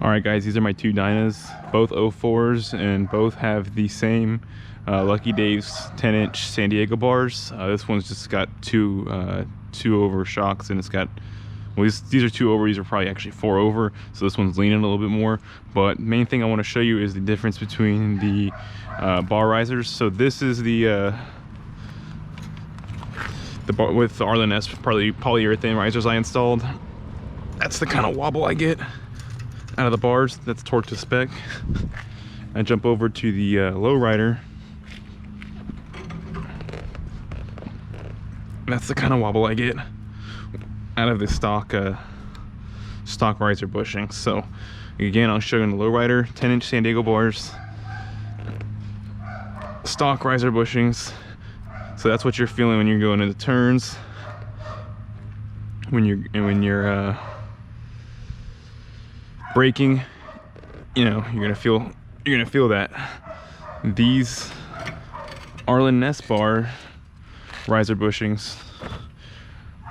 All right, guys, these are my two Dynas, both 04s, and both have the same Lucky Dave's 10-inch San Diego bars. This one's just got two over shocks, and it's got, well, these are 2 over. These are probably actually 4 over, so this one's leaning a little bit more. But main thing I want to show you is the difference between the bar risers. So this is the bar with the Arlen Ness polyurethane risers I installed. That's the kind of wobble I get out of the bars. That's torque to spec. I jump over to the lowrider. That's the kind of wobble I get out of the stock riser bushing. So again, I'll show you in the lowrider, 10-inch San Diego bars, stock riser bushings. So that's what you're feeling when you're going into turns, when you're braking. You know, you're gonna feel that. These Arlen Ness bar riser bushings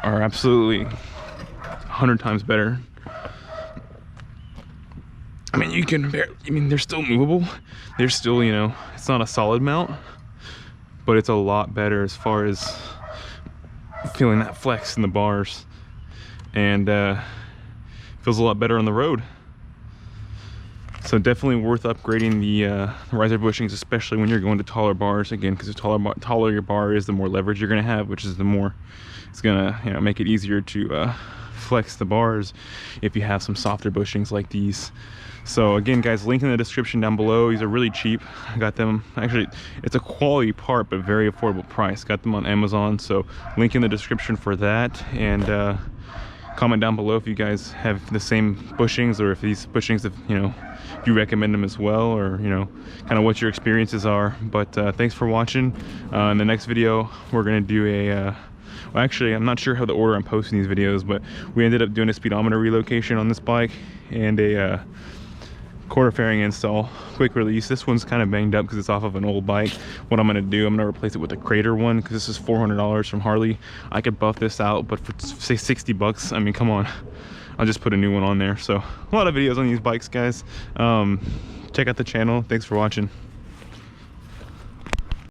are absolutely 100 times better. I mean, you can they're still movable. They're still, you know, it's not a solid mount, but it's a lot better as far as feeling that flex in the bars, and feels a lot better on the road. So definitely worth upgrading the riser bushings, especially when you're going to taller bars. Again, because the taller your bar is, the more leverage you're going to have, which is the more it's going to, you know, make it easier to flex the bars if you have some softer bushings like these. So again, guys, link in the description down below. These are really cheap. I got them, actually, it's a quality part, but very affordable price. Got them on Amazon, so link in the description for that. And comment down below if you guys have the same bushings, or if these bushings, if you know, if you recommend them as well, or you know, kind of what your experiences are. But thanks for watching. In the next video, we're gonna do a well, actually, I'm not sure how the order I'm posting these videos, but we ended up doing a speedometer relocation on this bike and a quarter fairing install, quick release. This one's kind of banged up because it's off of an old bike. What I'm going to do, I'm going to replace it with a Crater one, because this is $400 from Harley. I could buff this out, but for say 60 bucks, I mean, come on, I'll just put a new one on there. So a lot of videos on these bikes, guys. Check out the channel. Thanks for watching.